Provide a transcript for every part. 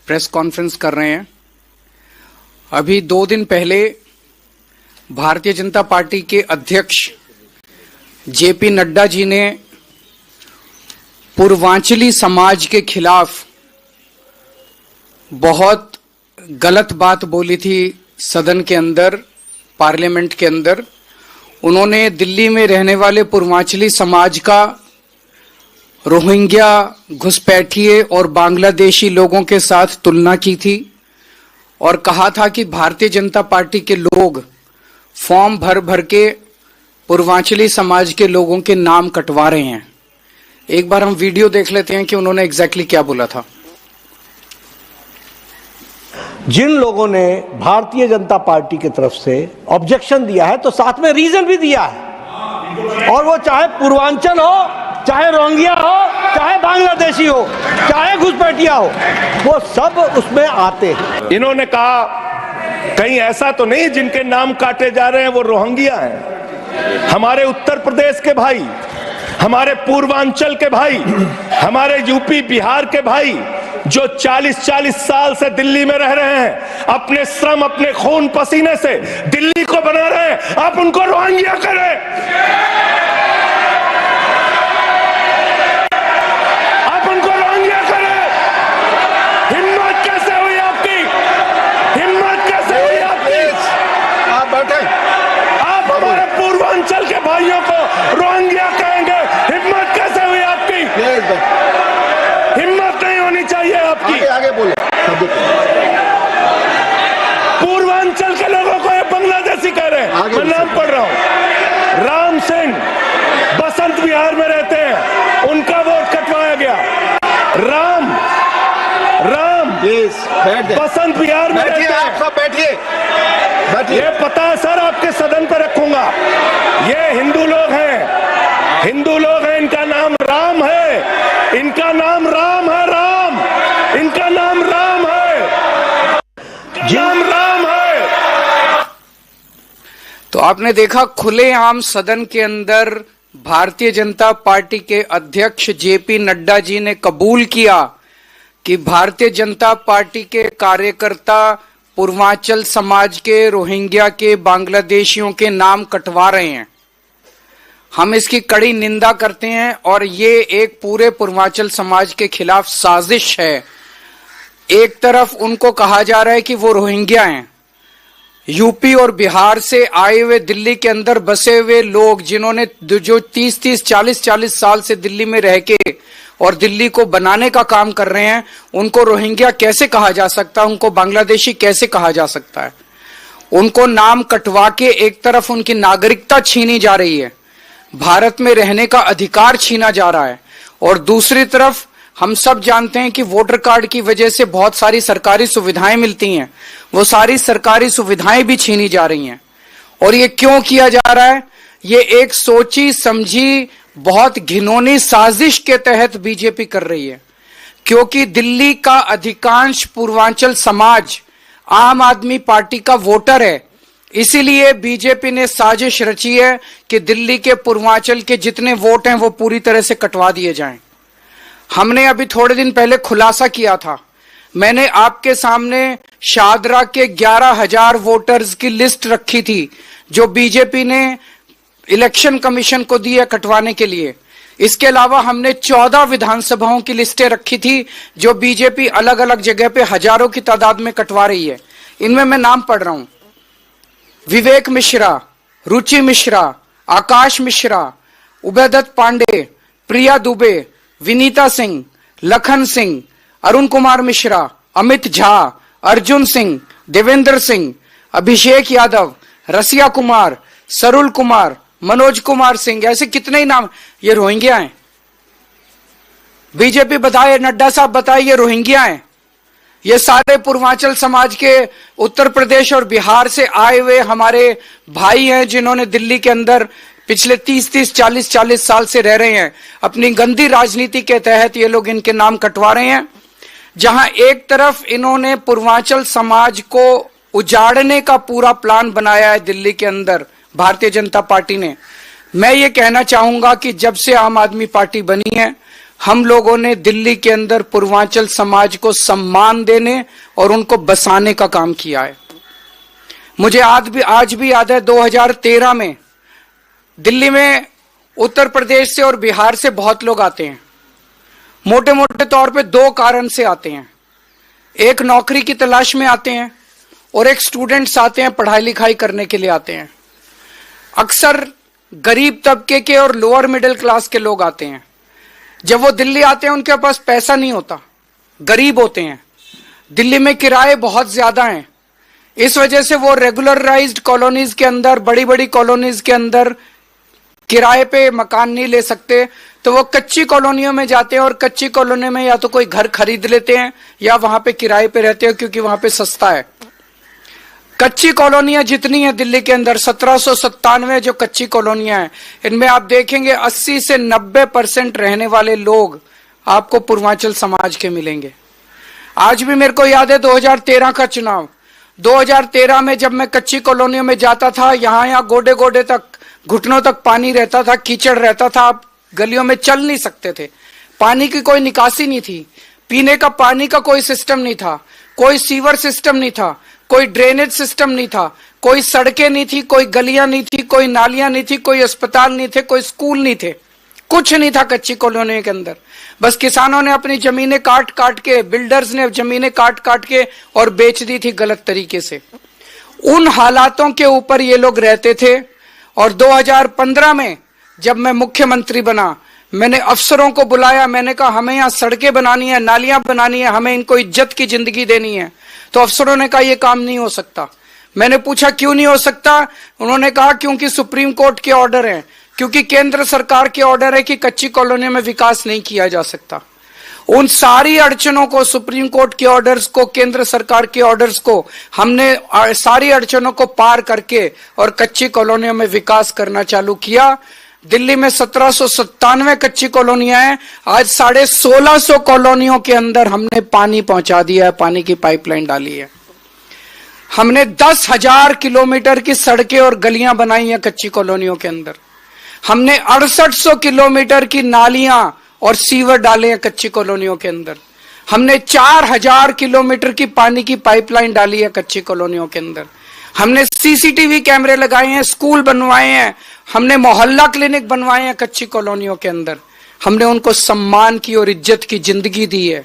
Press conference कर रहे हैं। अभी 2 दिन पहले भारतीय जनता पार्टी के अध्यक्ष जेपी नड्डा जी ने पूर्वांचली समाज के खिलाफ बहुत गलत बात बोली थी सदन के अंदर, पार्लियामेंट के अंदर। उन्होंने दिल्ली में रहने वाले पूर्वांचली समाज का रोहिंग्या, घुसपैठिए और बांग्लादेशी लोगों के साथ तुलना की थी और कहा था कि भारतीय जनता पार्टी के लोग फॉर्म भर भर के पूर्वांचली समाज के लोगों के नाम कटवा रहे हैं। एक बार हम वीडियो देख लेते हैं कि उन्होंने एग्जैक्टली क्या बोला था। जिन लोगों ने भारतीय जनता पार्टी की तरफ से ऑब्जेक्शन दिया है तो साथ में रीजन भी दिया है, और वो चाहे पूर्वांचल हो, चाहे रोहिंग्या हो, चाहे बांग्लादेशी हो, चाहे घुसपैठिया हो, वो सब उसमें आते हैं। इन्होंने कहा कहीं ऐसा तो नहीं जिनके नाम काटे जा रहे हैं वो रोहिंग्या हैं। हमारे उत्तर प्रदेश के भाई, हमारे पूर्वांचल के भाई, हमारे यूपी बिहार के भाई जो 40-40 साल से दिल्ली में रह रहे हैं, अपने श्रम, अपने खून पसीने से दिल्ली को बना रहे हैं, आप उनको रोहिंग्या करें। आप उनको रोहिंग्या करें। हिम्मत कैसे हुई आपकी? हिम्मत कैसे हुई आपकी? आप बैठे, आप हमारे पूर्वांचल के भाइयों को रोहिंग्या कहेंगे? हिम्मत कैसे हुई आपकी? हिम्मत नहीं होनी चाहिए आपकी। आगे बोले। पूर्वांचल के लोगों को ये बांग्लादेशी कह रहे हैं। मैं नाम पढ़ रहा हूं। राम सिंह बसंत विहार में रहते हैं, उनका वोट कटवाया गया। राम बसंत विहार में रहते हैं। आप सब बैठिए। ये पता है सर, आपके सदन पर रखूंगा। ये हिंदू लोग हैं, हिंदू लोग हैं, इनका नाम राम है, इनका नाम राम है। राम, इनका नाम राम है, नाम राम है। तो आपने देखा खुलेआम सदन के अंदर भारतीय जनता पार्टी के अध्यक्ष जेपी नड्डा जी ने कबूल किया कि भारतीय जनता पार्टी के कार्यकर्ता पूर्वांचल समाज के, रोहिंग्या के, बांग्लादेशियों के नाम कटवा रहे हैं। हम इसकी कड़ी निंदा करते हैं और ये एक पूरे पूर्वांचल समाज के खिलाफ साजिश है। एक तरफ उनको कहा जा रहा है कि वो रोहिंग्या हैं, यूपी और बिहार से आए हुए दिल्ली के अंदर बसे हुए लोग जिन्होंने जो 30-30, 40-40 साल से दिल्ली में रह के और दिल्ली को बनाने का काम कर रहे हैं, उनको रोहिंग्या कैसे कहा जा सकता है, उनको बांग्लादेशी कैसे कहा जा सकता है। उनको नाम कटवा के एक तरफ उनकी नागरिकता छीनी जा रही है, भारत में रहने का अधिकार छीना जा रहा है, और दूसरी तरफ हम सब जानते हैं कि वोटर कार्ड की वजह से बहुत सारी सरकारी सुविधाएं मिलती हैं, वो सारी सरकारी सुविधाएं भी छीनी जा रही हैं। और ये क्यों किया जा रहा है? ये एक सोची समझी बहुत घिनौनी साजिश के तहत बीजेपी कर रही है, क्योंकि दिल्ली का अधिकांश पूर्वांचल समाज आम आदमी पार्टी का वोटर है। इसीलिए बीजेपी ने साजिश रची है कि दिल्ली के पूर्वांचल के जितने वोट हैं वो पूरी तरह से कटवा दिए जाएं। हमने अभी थोड़े दिन पहले खुलासा किया था, मैंने आपके सामने शादरा के 11,000 वोटर्स की लिस्ट रखी थी जो बीजेपी ने इलेक्शन कमीशन को दी है कटवाने के लिए। इसके अलावा हमने 14 विधानसभाओं की लिस्टें रखी थी जो बीजेपी अलग अलग जगह पे हजारों की तादाद में कटवा रही है। इनमें मैं नाम पढ़ रहा हूं: विवेक मिश्रा, रुचि मिश्रा, आकाश मिश्रा, उबैदत पांडे, प्रिया दुबे, विनीता सिंह, लखन सिंह, अरुण कुमार मिश्रा, अमित झा, अर्जुन सिंह, देवेंद्र सिंह, अभिषेक यादव, रसिया कुमार, सरुल कुमार, मनोज कुमार सिंह, ऐसे कितने ही नाम। ये रोहिंग्या हैं। बीजेपी बताए, नड्डा साहब बताए, ये रोहिंग्या हैं। ये सारे पूर्वांचल समाज के उत्तर प्रदेश और बिहार से आए हुए हमारे भाई हैं जिन्होंने दिल्ली के अंदर पिछले 30-30, 40-40 साल से रह रहे हैं। अपनी गंदी राजनीति के तहत ये लोग इनके नाम कटवा रहे हैं। जहां एक तरफ इन्होंने पूर्वांचल समाज को उजाड़ने का पूरा प्लान बनाया है दिल्ली के अंदर भारतीय जनता पार्टी ने। मैं ये कहना चाहूंगा कि जब से आम आदमी पार्टी बनी है हम लोगों ने दिल्ली के अंदर पूर्वांचल समाज को सम्मान देने और उनको बसाने का काम किया है। मुझे आज भी याद है 2013 में दिल्ली में उत्तर प्रदेश से और बिहार से बहुत लोग आते हैं। मोटे मोटे तौर पे दो कारण से आते हैं, एक नौकरी की तलाश में आते हैं और एक स्टूडेंट्स आते हैं, पढ़ाई लिखाई करने के लिए आते हैं। अक्सर गरीब तबके के और लोअर मिडिल क्लास के लोग आते हैं। जब वो दिल्ली आते हैं उनके पास पैसा नहीं होता, गरीब होते हैं, दिल्ली में किराए बहुत ज्यादा हैं, इस वजह से वो रेगुलराइज्ड कॉलोनीज के अंदर, बड़ी बड़ी कॉलोनीज के अंदर किराए पे मकान नहीं ले सकते, तो वो कच्ची कॉलोनियों में जाते हैं और कच्ची कॉलोनी में या तो कोई घर खरीद लेते हैं या वहां पे किराए पे रहते हैं क्योंकि वहां पे सस्ता है। कच्ची कॉलोनियां जितनी है दिल्ली के अंदर 1797 जो कच्ची कॉलोनियां हैं, इनमें आप देखेंगे 80 से 90% रहने वाले लोग आपको पूर्वांचल समाज के मिलेंगे। आज भी मेरे को याद है 2013 का चुनाव, 2013 में जब मैं कच्ची कॉलोनियों में जाता था, यहाँ गोडे गोडे तक, घुटनों तक पानी रहता था, कीचड़ रहता था, आप गलियों में चल नहीं सकते थे, पानी की कोई निकासी नहीं थी, पीने का पानी का कोई सिस्टम नहीं था, कोई सीवर सिस्टम नहीं था, कोई ड्रेनेज सिस्टम नहीं था, कोई सड़कें नहीं थी, कोई गलियां नहीं थी, कोई नालियां नहीं थी, कोई अस्पताल नहीं थे, कोई स्कूल नहीं थे, कुछ नहीं था कच्ची कॉलोनी के अंदर। बस किसानों ने अपनी जमीनें काट काट के, बिल्डर्स ने जमीनें काट काट के और बेच दी थी गलत तरीके से। उन हालातों के ऊपर ये लोग रहते थे। और 2015 में जब मैं मुख्यमंत्री बना, मैंने अफसरों को बुलाया, मैंने कहा हमें यहाँ सड़कें बनानी है, नालियां बनानी है, हमें इनको इज्जत की जिंदगी देनी है। तो अफसरों ने कहा यह काम नहीं हो सकता। मैंने पूछा क्यों नहीं हो सकता? उन्होंने कहा क्योंकि सुप्रीम कोर्ट के ऑर्डर है, क्योंकि केंद्र सरकार के ऑर्डर है कि कच्ची कॉलोनी में विकास नहीं किया जा सकता। उन सारी अड़चनों को, सुप्रीम कोर्ट के ऑर्डर्स को, केंद्र सरकार के ऑर्डर्स को, हमने सारी अड़चनों को पार करके और कच्ची कॉलोनियों में विकास करना चालू किया। दिल्ली में 1797 कच्ची कॉलोनियां हैं, आज 1650 कॉलोनियों के अंदर हमने पानी पहुंचा दिया है, पानी की पाइपलाइन डाली है। हमने 10,000 किलोमीटर की सड़कें और गलियां बनाई हैं कच्ची कॉलोनियों के अंदर। हमने 6800 किलोमीटर की नालियां और सीवर डाले हैं कच्ची कॉलोनियों के अंदर। हमने 4000 किलोमीटर की पानी की पाइपलाइन डाली है कच्ची कॉलोनियों के अंदर। हमने सीसीटीवी कैमरे लगाए हैं, स्कूल बनवाए हैं, हमने मोहल्ला क्लिनिक बनवाए हैं कच्ची कॉलोनियों के अंदर। हमने उनको सम्मान की और इज्जत की जिंदगी दी है।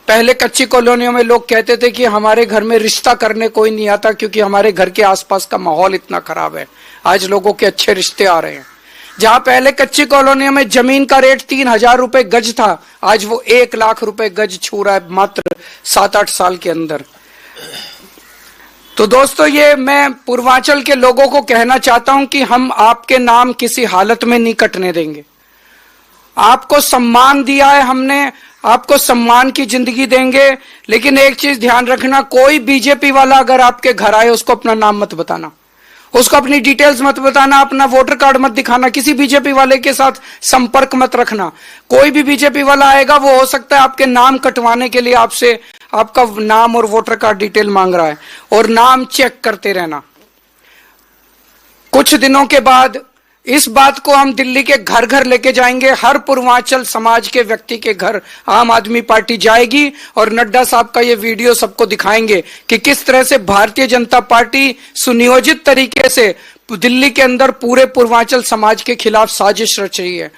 पहले कच्ची कॉलोनियों में लोग कहते थे कि हमारे घर में रिश्ता करने कोई नहीं आता क्योंकि हमारे घर के आसपास का माहौल इतना खराब है। आज लोगों के अच्छे रिश्ते आ रहे हैं। जहां पहले कच्ची कॉलोनियों में जमीन का रेट 3000 रुपए गज था, आज वो 1 लाख रुपए गज छू रहा है मात्र 7-8 साल के अंदर। तो दोस्तों, ये मैं पूर्वांचल के लोगों को कहना चाहता हूं कि हम आपके नाम किसी हालत में नहीं कटने देंगे। आपको सम्मान दिया है हमने, आपको सम्मान की जिंदगी देंगे। लेकिन एक चीज ध्यान रखना, कोई बीजेपी वाला अगर आपके घर आए उसको अपना नाम मत बताना, उसको अपनी डिटेल्स मत बताना, अपना वोटर कार्ड मत दिखाना, किसी बीजेपी वाले के साथ संपर्क मत रखना। कोई भी बीजेपी वाला आएगा वो हो सकता है आपके नाम कटवाने के लिए आपसे आपका नाम और वोटर कार्ड डिटेल मांग रहा है, और नाम चेक करते रहना। कुछ दिनों के बाद इस बात को हम दिल्ली के घर घर लेके जाएंगे। हर पूर्वांचल समाज के व्यक्ति के घर आम आदमी पार्टी जाएगी और नड्डा साहब का ये वीडियो सबको दिखाएंगे कि किस तरह से भारतीय जनता पार्टी सुनियोजित तरीके से दिल्ली के अंदर पूरे पूर्वांचल समाज के खिलाफ साजिश रच रही है।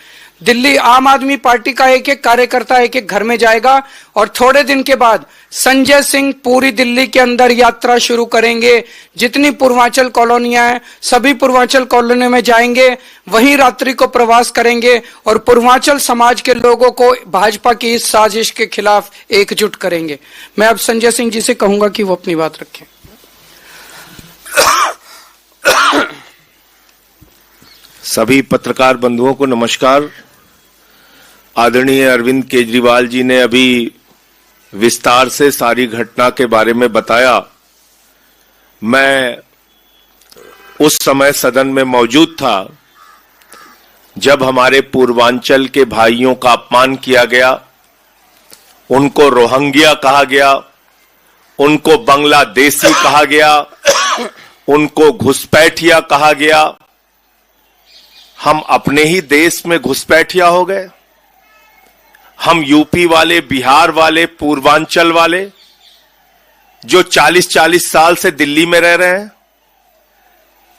दिल्ली आम आदमी पार्टी का एक एक कार्यकर्ता एक एक घर में जाएगा और थोड़े दिन के बाद संजय सिंह पूरी दिल्ली के अंदर यात्रा शुरू करेंगे। जितनी पूर्वांचल कॉलोनियां हैं सभी पूर्वांचल कॉलोनी में जाएंगे, वहीं रात्रि को प्रवास करेंगे और पूर्वांचल समाज के लोगों को भाजपा की इस साजिश के खिलाफ एकजुट करेंगे। मैं अब संजय सिंह जी से कहूंगा कि वो अपनी बात रखें। सभी पत्रकार बंधुओं को नमस्कार। आदरणीय अरविंद केजरीवाल जी ने अभी विस्तार से सारी घटना के बारे में बताया। मैं उस समय सदन में मौजूद था जब हमारे पूर्वांचल के भाइयों का अपमान किया गया, उनको रोहिंग्या कहा गया, उनको बांग्लादेशी कहा गया, उनको घुसपैठिया कहा गया। हम अपने ही देश में घुसपैठिया हो गए। हम यूपी वाले, बिहार वाले, पूर्वांचल वाले जो 40-40 साल से दिल्ली में रह रहे हैं,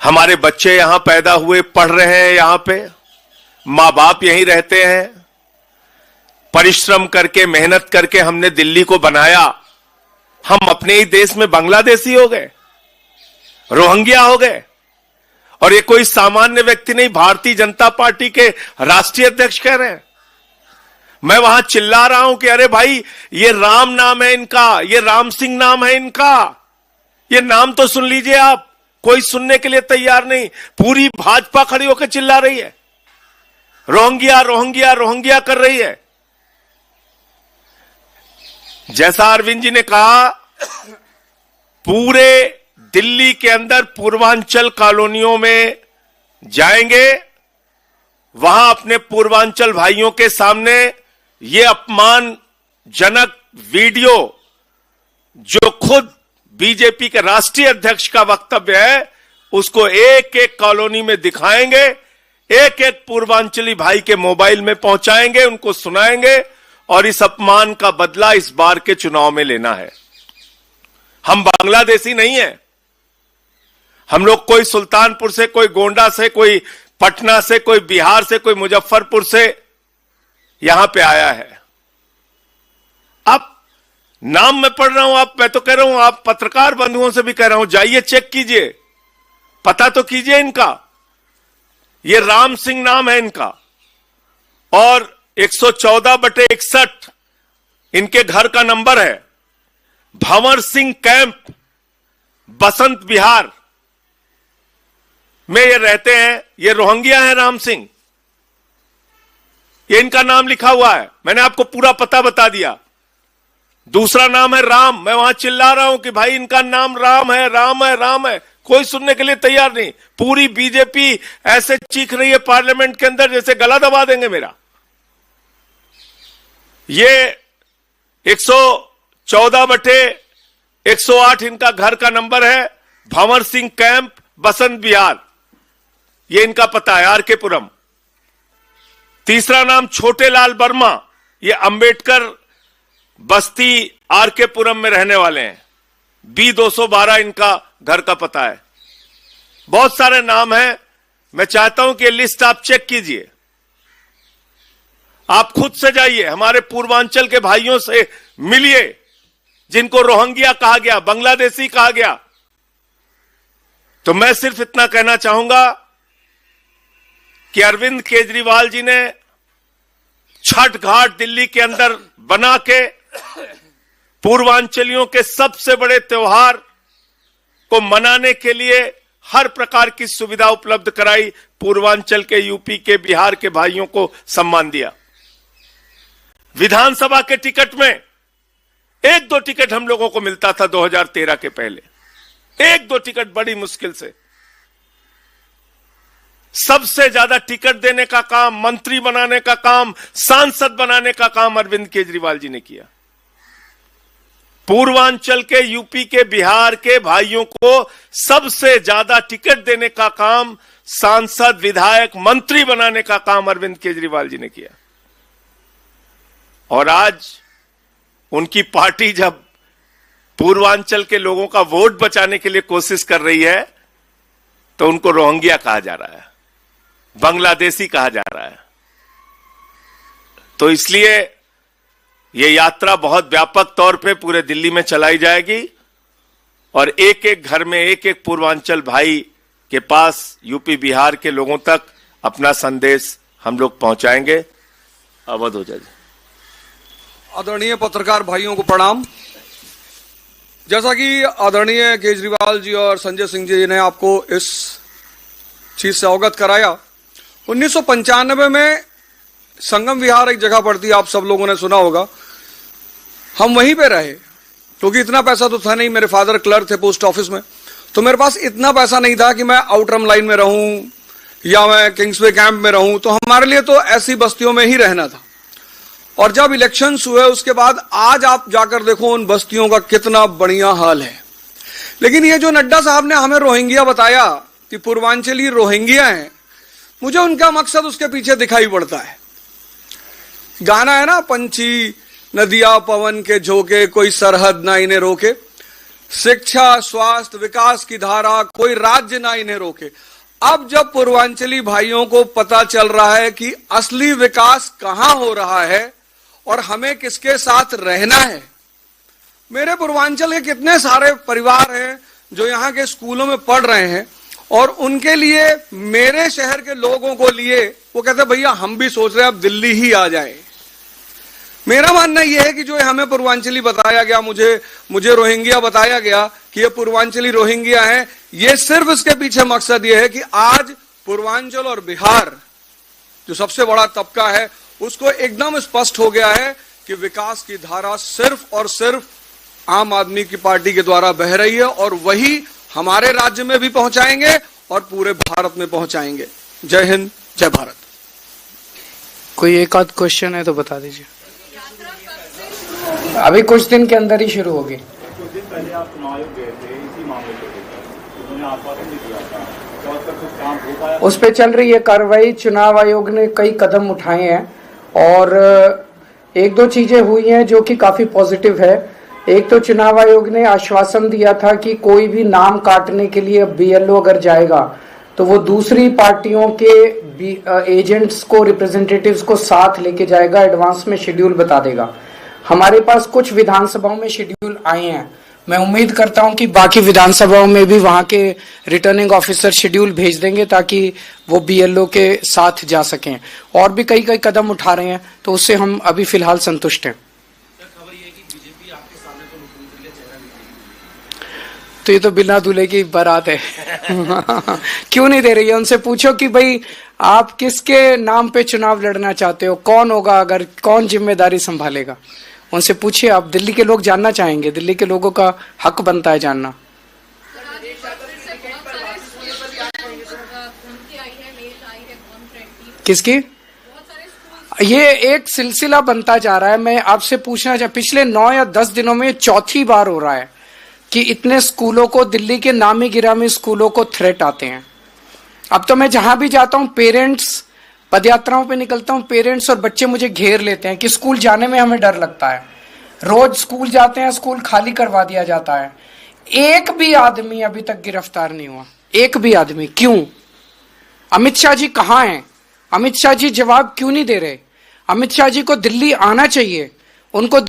हमारे बच्चे यहां पैदा हुए, पढ़ रहे हैं यहां पे, मां बाप यहीं रहते हैं, परिश्रम करके, मेहनत करके हमने दिल्ली को बनाया। हम अपने ही देश में बांग्लादेशी हो गए, रोहिंग्या हो गए। और ये कोई सामान्य व्यक्ति नहीं, भारतीय जनता पार्टी के राष्ट्रीय अध्यक्ष कह रहे हैं। मैं वहां चिल्ला रहा हूं कि अरे भाई, ये राम नाम है इनका, ये राम सिंह नाम है इनका, ये नाम तो सुन लीजिए आप। कोई सुनने के लिए तैयार नहीं। पूरी भाजपा खड़ी होकर चिल्ला रही है, रोहिंग्या रोहिंग्या रोहिंग्या कर रही है। जैसा अरविंद जी ने कहा, पूरे दिल्ली के अंदर पूर्वांचल कॉलोनियों में जाएंगे, वहां अपने पूर्वांचल भाइयों के सामने ये अपमानजनक वीडियो, जो खुद बीजेपी के राष्ट्रीय अध्यक्ष का वक्तव्य है, उसको एक एक कॉलोनी में दिखाएंगे, एक एक पूर्वांचली भाई के मोबाइल में पहुंचाएंगे, उनको सुनाएंगे और इस अपमान का बदला इस बार के चुनाव में लेना है। हम बांग्लादेशी नहीं है। हम लोग कोई सुल्तानपुर से, कोई गोंडा से, कोई पटना से, कोई बिहार से, कोई मुजफ्फरपुर से यहां पे आया है। आप नाम में पढ़ रहा हूं, मैं तो कह रहा हूं, आप पत्रकार बंधुओं से भी कह रहा हूं, जाइए चेक कीजिए, पता तो कीजिए इनका। ये राम सिंह नाम है इनका और 114/61 इनके घर का नंबर है। भंवर सिंह कैंप, बसंत विहार में ये रहते हैं। ये रोहिंग्या है राम सिंह, ये इनका नाम लिखा हुआ है। मैंने आपको पूरा पता बता दिया। दूसरा नाम है राम। मैं वहां चिल्ला रहा हूं कि भाई इनका नाम राम है, राम है, राम है। कोई सुनने के लिए तैयार नहीं। पूरी बीजेपी ऐसे चीख रही है पार्लियामेंट के अंदर जैसे गला दबा देंगे मेरा। ये 114/108 इनका घर का नंबर है। भंवर सिंह कैंप, बसंत विहार, ये इनका पता है, आरकेपुरम। तीसरा नाम छोटे लाल वर्मा, ये अंबेडकर बस्ती आरकेपुरम में रहने वाले हैं। B212 इनका घर का पता है। बहुत सारे नाम हैं। मैं चाहता हूं कि ये लिस्ट आप चेक कीजिए। आप खुद से जाइए, हमारे पूर्वांचल के भाइयों से मिलिए जिनको रोहिंग्या कहा गया, बांग्लादेशी कहा गया। तो मैं सिर्फ इतना कहना चाहूंगा कि अरविंद केजरीवाल जी ने छठ घाट दिल्ली के अंदर बना के पूर्वांचलियों के सबसे बड़े त्योहार को मनाने के लिए हर प्रकार की सुविधा उपलब्ध कराई। पूर्वांचल के, यूपी के, बिहार के भाइयों को सम्मान दिया। विधानसभा के टिकट में 1-2 टिकट हम लोगों को मिलता था 2013 के पहले, 1-2 टिकट, बड़ी मुश्किल से। सबसे ज्यादा टिकट देने का काम, मंत्री बनाने का काम, सांसद बनाने का काम अरविंद केजरीवाल जी ने किया। पूर्वांचल के, यूपी के, बिहार के भाइयों को सबसे ज्यादा टिकट देने का काम, सांसद, विधायक, मंत्री बनाने का काम अरविंद केजरीवाल जी ने किया। और आज उनकी पार्टी जब पूर्वांचल के लोगों का वोट बचाने के लिए कोशिश कर रही है तो उनको रोहिंग्या कहा जा रहा है, बांग्लादेशी कहा जा रहा है। तो इसलिए यह यात्रा बहुत व्यापक तौर पे पूरे दिल्ली में चलाई जाएगी और एक एक घर में, एक एक पूर्वांचल भाई के पास, यूपी बिहार के लोगों तक अपना संदेश हम लोग पहुंचाएंगे। अवध हो जाए। आदरणीय पत्रकार भाइयों को प्रणाम। जैसा कि आदरणीय केजरीवाल जी और संजय सिंह जी ने आपको इस चीज से अवगत कराया, 1995 में संगम विहार एक जगह पड़ती है, आप सब लोगों ने सुना होगा। हम वहीं पे रहे क्योंकि इतना पैसा तो था नहीं। मेरे फादर क्लर्क थे पोस्ट ऑफिस में, तो मेरे पास इतना पैसा नहीं था कि मैं आउटरम लाइन में रहूं या मैं किंग्सवे कैंप में रहूं। तो हमारे लिए तो ऐसी बस्तियों में ही रहना था। और जब इलेक्शंस हुए उसके बाद आज आप जाकर देखो उन बस्तियों का कितना बढ़िया हाल है। लेकिन ये जो नड्डा साहब ने हमें रोहिंग्या बताया कि पूर्वांचली रोहिंग्या हैं, मुझे उनका मकसद उसके पीछे दिखाई पड़ता है। गाना है ना, पंछी नदिया पवन के झोंके, कोई सरहद ना इन्हें रोके, शिक्षा स्वास्थ्य विकास की धारा, कोई राज्य ना इन्हें रोके। अब जब पूर्वांचली भाइयों को पता चल रहा है कि असली विकास कहां हो रहा है और हमें किसके साथ रहना है। मेरे पूर्वांचल के कितने सारे परिवार हैं जो यहाँ के स्कूलों में पढ़ रहे हैं और उनके लिए, मेरे शहर के लोगों को लिए, वो कहते हैं भैया हम भी सोच रहे हैं अब दिल्ली ही आ जाए। मेरा मानना यह है कि जो हमें पूर्वांचली बताया गया, मुझे रोहिंग्या बताया गया कि ये पूर्वांचली रोहिंग्या हैं, ये सिर्फ इसके पीछे मकसद ये है कि आज पूर्वांचल और बिहार जो सबसे बड़ा तबका है उसको एकदम स्पष्ट हो गया है कि विकास की धारा सिर्फ और सिर्फ आम आदमी की पार्टी के द्वारा बह रही है और वही हमारे राज्य में भी पहुंचाएंगे और पूरे भारत में पहुंचाएंगे। जय हिंद, जय भारत। कोई एक आध क्वेश्चन है तो बता दीजिए। अभी कुछ दिन के अंदर ही शुरू होगी। कुछ दिन पहले आप चुनाव आयोग गए थे इसी मामले को लेकर, उन्होंने आश्वासन भी दिया था, तो अब तक कुछ काम हो पाया? उस पे चल रही है कार्रवाई। चुनाव आयोग ने कई कदम उठाए हैं और एक दो चीजें हुई हैं जो कि काफी पॉजिटिव है। एक तो चुनाव आयोग ने आश्वासन दिया था कि कोई भी नाम काटने के लिए बीएलओ अगर जाएगा तो वो दूसरी पार्टियों के एजेंट्स को, रिप्रेजेंटेटिव्स को साथ लेके जाएगा, एडवांस में शेड्यूल बता देगा। हमारे पास कुछ विधानसभाओं में शेड्यूल आए हैं, मैं उम्मीद करता हूं कि बाकी विधानसभाओं में भी वहां के रिटर्निंग ऑफिसर शेड्यूल भेज देंगे ताकि वो बीएलओ के साथ जा सकें। और भी कई कदम उठा रहे हैं, तो उससे हम अभी फिलहाल संतुष्ट हैं। तो ये तो बिना दूल्हे की बारात है। क्यों नहीं दे रही है? उनसे पूछो कि भाई आप किसके नाम पे चुनाव लड़ना चाहते हो, कौन होगा, अगर कौन जिम्मेदारी संभालेगा, उनसे पूछिए आप। दिल्ली के लोग जानना चाहेंगे, दिल्ली के लोगों का हक बनता है जानना। किसकी? ये एक सिलसिला बनता जा रहा है। मैं आपसे पूछना चाहता, पिछले 9 या 10 दिनों में चौथी बार हो रहा है कि इतने स्कूलों को, दिल्ली के नामी गिरामी स्कूलों को थ्रेट आते हैं। अब तो मैं जहां भी जाता हूं, पेरेंट्स, पदयात्राओं पे निकलता हूं, पेरेंट्स और बच्चे मुझे घेर लेते हैं कि स्कूल जाने में हमें डर लगता है। रोज स्कूल जाते हैं, स्कूल खाली करवा दिया जाता है। एक भी आदमी अभी तक गिरफ्तार नहीं हुआ, एक भी आदमी। क्यों? अमित शाह जी कहां हैं? अमित शाह जी जवाब क्यों नहीं दे रहे? अमित शाह जी को दिल्ली आना चाहिए, उनको